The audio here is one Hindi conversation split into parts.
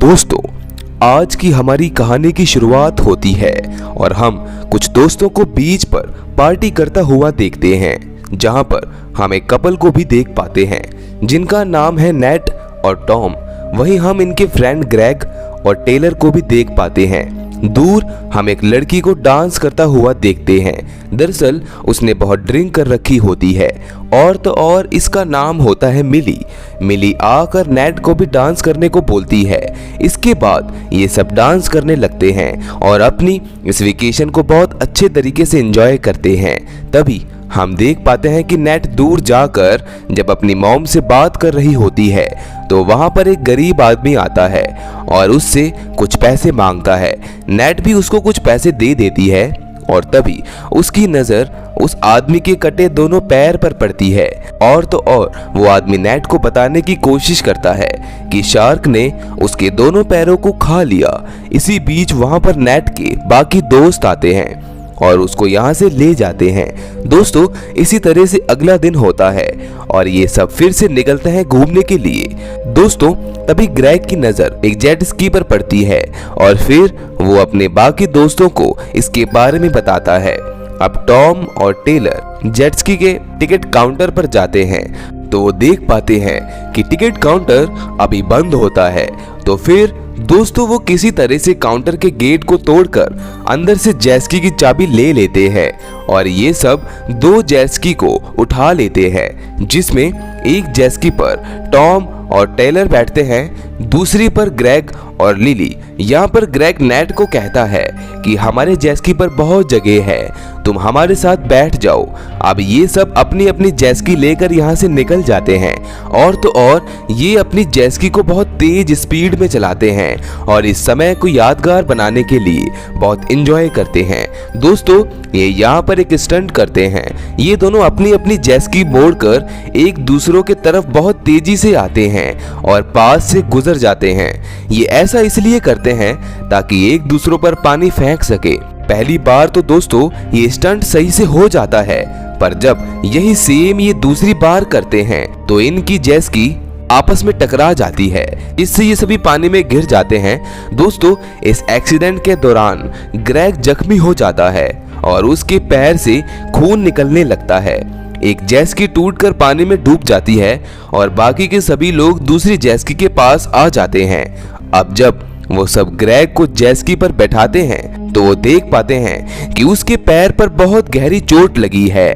दोस्तों, आज की हमारी कहानी की शुरुआत होती है और हम कुछ दोस्तों को बीच पर पार्टी करता हुआ देखते हैं, जहां पर हम एक कपल को भी देख पाते हैं जिनका नाम है नेट और टॉम। वहीं हम इनके फ्रेंड ग्रेग और टेलर को भी देख पाते हैं। दूर हम एक लड़की को डांस करता हुआ देखते हैं। दरअसल उसने बहुत ड्रिंक कर रखी होती है और तो और इसका नाम होता है मिली। मिली आकर नेट को भी डांस करने को बोलती है। इसके बाद ये सब डांस करने लगते हैं और अपनी इस वेकेशन को बहुत अच्छे तरीके से एंजॉय करते हैं। तभी हम देख पाते हैं कि नेट दूर जाकर जब अपनी मॉम से बात कर रही होती है तो वहां पर एक गरीब आदमी आता है और उससे कुछ पैसे मांगता है। नेट भी उसको कुछ पैसे दे देती है और तभी उसकी नज़र उस आदमी के कटे दोनों पैर पर पड़ती है और तो और वो आदमी नेट को बताने की कोशिश करता है कि शार्क ने उसके दोनों पैरों को खा लिया। इसी बीच वहां पर नेट के बाकी दोस्त आते हैं और उसको यहाँ से ले जाते हैं। दोस्तों, इसी तरह से अगला दिन होता है और ये सब फिर से निकलते हैं घूमने के लिए। दोस्तों, तभी ग्रेग की नज़र एक जेट स्की पर पड़ती है और फिर वो अपने बाकी दोस्तों को इसके बारे में बताता है। अब टॉम और टेलर जेट स्की के टिकट काउंटर पर जाते हैं तो वो देख पाते हैं कि टिकट काउंटर अभी बंद होता है। तो फिर दोस्तों वो किसी तरह से काउंटर के गेट को तोड़कर अंदर से जेट की चाबी ले लेते हैं और ये सब दो जेट को उठा लेते हैं, जिसमें एक जेट पर टॉम और टेलर बैठते हैं, दूसरी पर ग्रेग और लिली। यहाँ पर ग्रेग नेट को कहता है कि हमारे जेट पर बहुत जगह है, तुम हमारे साथ बैठ जाओ। अब ये सब अपनी अपनी जेट लेकर यहाँ से निकल जाते हैं और तो और ये अपनी जेट को बहुत तेज स्पीड में चलाते हैं और इस समय को यादगार बनाने के लिए बहुत एंजॉय करते हैं। दोस्तों, ये यहाँ पर एक स्टंट करते हैं। ये दोनों अपनी अपनी जेट मोड़कर एक दूसरों के तरफ बहुत तेजी से आते हैं और पास से गुजर जाते हैं। ये ऐसा इसलिए करते हैं ताकि एक दूसरों पर पानी फेंक सके। पहली बार तो दोस्तों ये स्टंट सही से हो जाता है, पर जब यही सेम ये दूसरी बार करते हैं तो इनकी जेट आपस में टकरा जाती है, इससे ये सभी पानी में गिर जाते हैं। दोस्तों, इस एक्सीडेंट के दौरान ग्रेग जख्मी हो जाता है और उसके पैर से खून निकलने लगता है। एक जेट टूटकर पानी में डूब जाती है और बाकी के सभी लोग दूसरी जेट के पास आ जाते हैं। अब जब वो सब ग्रेग को जेट पर बैठाते हैं तो वो देख पाते हैं कि उसके पैर पर बहुत गहरी चोट लगी है।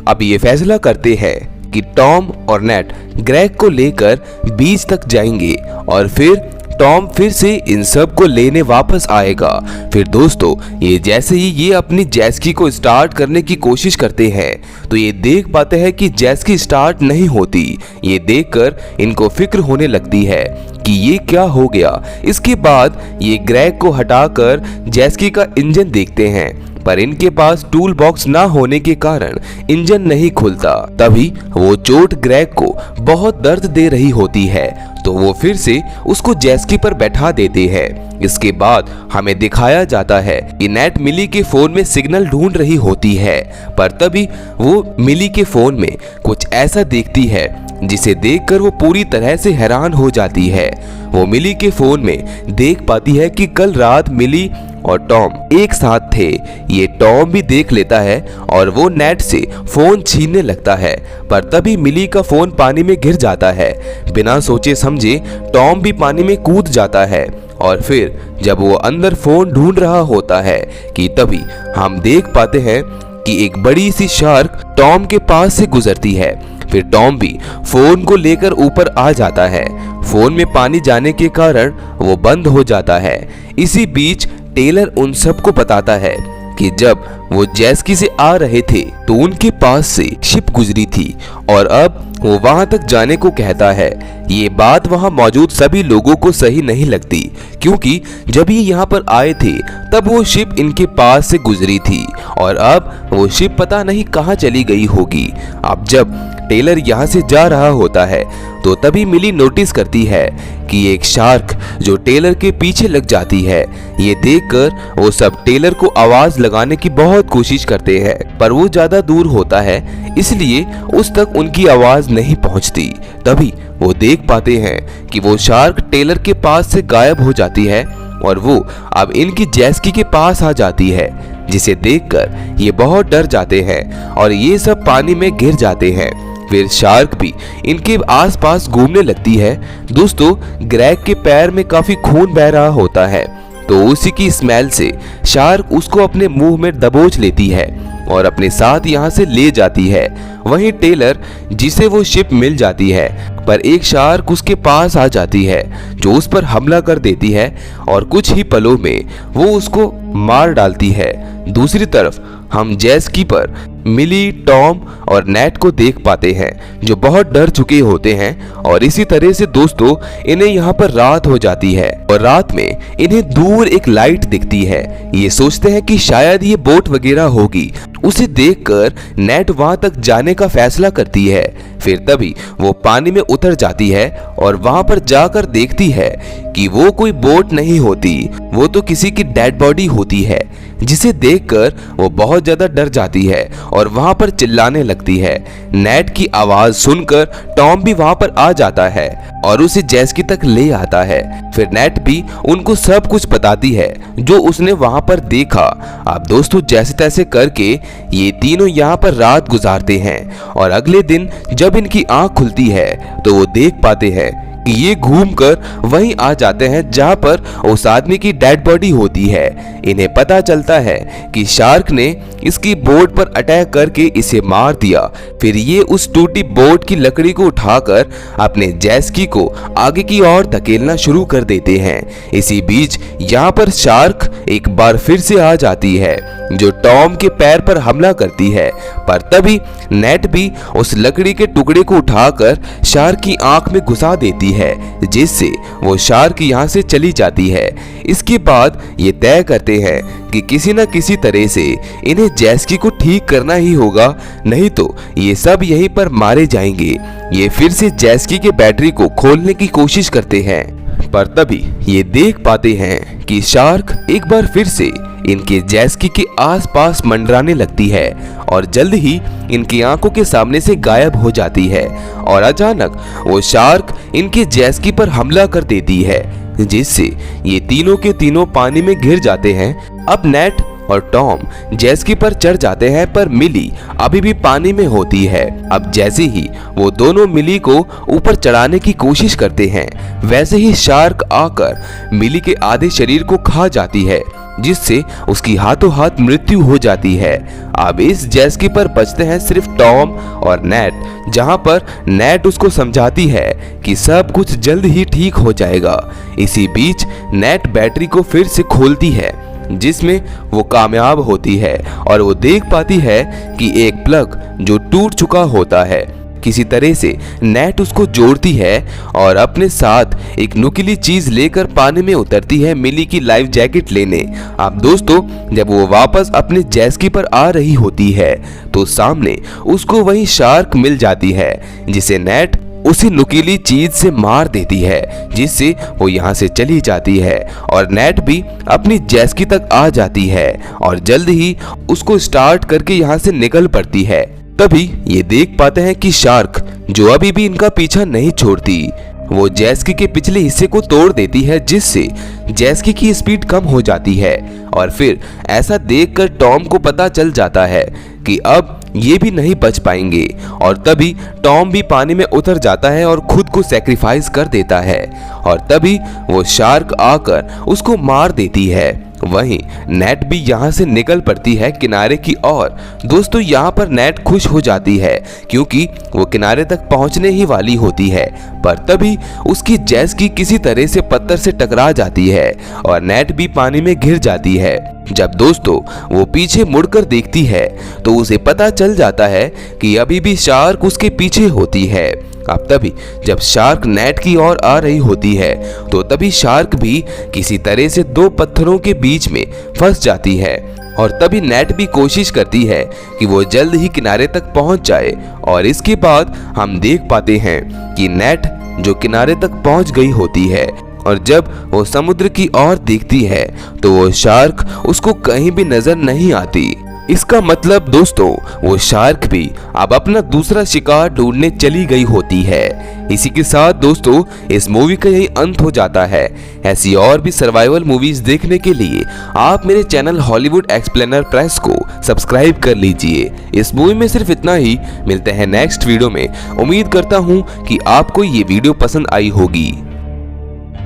अब ये फैसला करते हैं कि टॉम और नेट ग्रेग को लेकर बीच तक जाएंगे और फिर टॉम फिर से इन सब को लेने वापस आएगा। फिर दोस्तों, ये जैसे ही ये अपनी जेट को स्टार्ट करने की कोशिश करते हैं तो ये देख पाते हैं कि जेट स्टार्ट नहीं होती। ये देखकर इनको फिक्र होने लगती है कि ये क्या हो गया। इसके बाद ये ग्रेग को हटाकर जेट का इंजन देखते हैं, पर इनके पास टूल बॉक्स ना होने के कारण इंजन नहीं खुलता। तभी वो चोट ग्रेग को बहुत दर्द दे रही होती है तो वो फिर से उसको जेट पर बैठा देते हैं। इसके बाद हमें दिखाया जाता है कि नेट मिली के फोन में सिग्नल ढूंढ रही होती है, पर तभी वो मिली के फोन में कुछ ऐसा देखती है जिसे देखकर वो पूरी तरह से हैरान हो जाती है। वो मिली के फोन में देख पाती है कि कल रात मिली और टॉम एक साथ थे। ये टॉम भी देख लेता है और वो नेट से फोन छीनने लगता है, पर तभी मिली का फोन पानी में गिर जाता है। बिना सोचे समझे टॉम भी पानी में कूद जाता है और फिर जब वो अंदर फोन ढूंढ रहा होता है कि तभी हम देख पाते हैं कि एक बड़ी सी शार्क टॉम के पास से गुजरती है। फिर टॉम भी फोन को लेकर ऊपर आ जाता है। फोन में पानी जाने के कारण वो बंद हो जाता है। इसी बीच टेलर उन सबको बताता है कि जब वो जेट से आ रहे थे तो उनके पास से शिप गुजरी थी और अब वो वहां तक जाने को कहता है। ये बात वहां मौजूद सभी लोगों को सही नहीं लगती, क्योंकि जब ये यहाँ पर आए थे तब वो शिप इनके पास से गुजरी थी और अब वो शिप पता नहीं कहाँ चली गई होगी। अब जब टेलर यहाँ से जा रहा होता है तो तभी मिली नोटिस करती है कि एक शार्क जो टेलर के पीछे लग जाती है। ये देखकर वो सब टेलर को आवाज लगाने की बहुत कोशिश करते हैं, पर वो ज्यादा दूर होता है इसलिए उस तक उनकी आवाज नहीं पहुंचती। तभी वो देख पाते हैं कि वो शार्क टेलर के पास से गायब हो जाती है और वो अब इनकी जेस्की के पास आ जाती है, जिसे देखकर ये बहुत डर जाते हैं और ये सब पानी में गिर जाते हैं। फिर शार्क भी इनके आसपास घूमने लगती है। दोस्तों, ग्रेग के पैर में काफी खून बह रहा होता है, तो उसी की स्मेल से शार्क उसको अपने मुंह में दबोच लेती है और अपने साथ यहाँ से ले जाती है। वहीं टेलर, जिसे वो शिप मिल जाती है, पर एक शार्क उसके पास आ जाती है जो उस पर हमला कर देती है और कुछ ही पलों में वो उसको मार डालती है। दूसरी तरफ हम जेस्की पर मिली, टॉम और नेट को देख पाते हैं जो बहुत डर चुके होते हैं और इसी तरह से दोस्तों इन्हें यहाँ पर रात हो जाती है और रात में इन्हें दूर एक लाइट दिखती है। ये सोचते हैं कि शायद ये बोट वगैरह होगी। उसे देखकर नेट वहां तक जाने का फैसला करती है। फिर तभी वो पानी में उतर जाती है और वहां पर जाकर देखती है कि वो कोई बोट नहीं होती, वो तो किसी की डेड बॉडी होती है, जिसे देखकर वो बहुत ज्यादा डर जाती है और वहां पर चिल्लाने लगती है। नेट की आवाज सुनकर टॉम भी वहां पर आ जाता है और उसे जेस्की तक ले आता है। फिर नेट भी उनको सब कुछ बताती है जो उसने वहां पर देखा। अब दोस्तों, जैसे तैसे करके ये तीनों यहाँ पर रात गुजारते हैं और अगले दिन जब इनकी आंख खुलती है तो वो देख पाते हैं कि ये घूमकर वहीं आ जाते हैं जहां पर उस आदमी की डेड बॉडी होती है। इन्हें पता चलता है कि शार्क ने इसकी बोट पर अटैक करके इसे मार दिया। फिर ये उस टूटी बोट की लकड़ी को उठाकर अपने जेस्की को आगे की ओर धकेलना शुरू कर देते हैं। इसी बीच यहाँ पर शार्क एक बार फिर से आ जाती है जो टॉम के पैर पर हमला करती है, पर तभी नेट भी उस लकड़ी के टुकड़े को उठाकर शार्क की आंख में घुसा देती है, जिससे वो शार्क यहाँ से चली जाती है। इसके बाद ये तय करते हैं कि किसी न किसी तरह से इन्हें जेस्की को ठीक करना ही होगा, नहीं तो ये सब यहीं पर मारे जाएंगे। ये फिर से जेस्की के बैटरी को खोलने की कोशिश करते हैं, पर तभी ये देख पाते हैं कि शार्क एक बार फिर से इनके जेस्की के आसपास मंडराने लगती है और जल्द ही इनकी आंखों के सामने से गायब हो जाती है और अचानक वो शार्क इनके जेस्की पर हमला कर देती है, जिससे ये तीनों के तीनों पानी में गिर जाते हैं। अब नेट और टॉम जेस्की पर चढ़ जाते हैं, पर मिली अभी भी पानी में होती है। अब जैसे ही वो दोनों मिली को ऊपर चढ़ाने की कोशिश करते हैं, वैसे ही शार्क आकर मिली के आधे शरीर को खा जाती है, जिससे उसकी हाथों हाथ मृत्यु हो जाती है। अब इस जेस्की पर बचते हैं सिर्फ टॉम और नेट, जहां पर नेट उसको समझाती है कि सब कुछ जल्द ही ठीक हो जाएगा। इसी बीच नेट बैटरी को फिर से खोलती है, जिसमें वो कामयाब होती है और वो देख पाती है कि एक प्लग जो टूट चुका होता है, किसी तरह से नेट उसको जोड़ती है और अपने साथ एक नुकीली चीज लेकर पानी में उतरती है मिली की लाइफ जैकेट लेने। अब दोस्तों, जब वो वापस अपने जेस्की पर आ रही होती है तो सामने उसको वही शार्क मिल जाती है, जिसे नेट उसी नुकीली चीज से मार देती है, जिससे वो यहाँ से चली जाती है और नेट भी अपनी जेस्की तक आ जाती है और जल्द ही उसको स्टार्ट करके यहाँ से निकल पड़ती है। तभी ये देख पाते हैं कि शार्क, जो अभी भी इनका पीछा नहीं छोड़ती, वो जेस्की के पिछले हिस्से को तोड़ देती है, जिससे जेस्की की स्पीड कम हो जाती है। और फिर ऐसा देखकर टॉम को पता चल जाता है कि अब ये भी नहीं बच पाएंगे और तभी टॉम भी पानी में उतर जाता है और खुद को सैक्रिफाइस कर देता है और तभी वो शार्क आकर उसको मार देती है। वहीं नेट भी यहाँ से निकल पड़ती है किनारे की ओर। दोस्तों, यहाँ पर नेट खुश हो जाती है क्योंकि वो किनारे तक पहुँचने ही वाली होती है, पर तभी उसकी जेस्की किसी तरह से पत्थर से टकरा जाती है और नेट भी पानी में घिर जाती है। जब दोस्तों वो पीछे मुड़कर देखती है तो उसे पता चल जाता है कि अभी भी शार्क उसके पीछे होती है। अब तभी जब शार्क नेट की ओर आ रही होती है तो तभी शार्क भी किसी तरह से दो पत्थरों के बीच में फंस जाती है और तभी नेट भी कोशिश करती है कि वो जल्द ही किनारे तक पहुंच जाए और इसके बाद हम देख पाते हैं कि नेट जो किनारे तक पहुंच गई होती है और जब वो समुद्र की ओर देखती है तो वो शार्क उसको कहीं भी नजर नहीं आती। इसका मतलब दोस्तों वो शार्क भी अब अपना दूसरा शिकार ढूंढने चली गई होती है। इसी के साथ दोस्तों इस मूवी का यही अंत हो जाता है। ऐसी और भी सर्वाइवल मूवीज देखने के लिए आप मेरे चैनल हॉलीवुड एक्सप्लेनर प्रेस को सब्सक्राइब कर लीजिए। इस मूवी में सिर्फ इतना ही। मिलते हैं नेक्स्ट वीडियो में। उम्मीद करता हूँ कि आपको ये वीडियो पसंद आई होगी।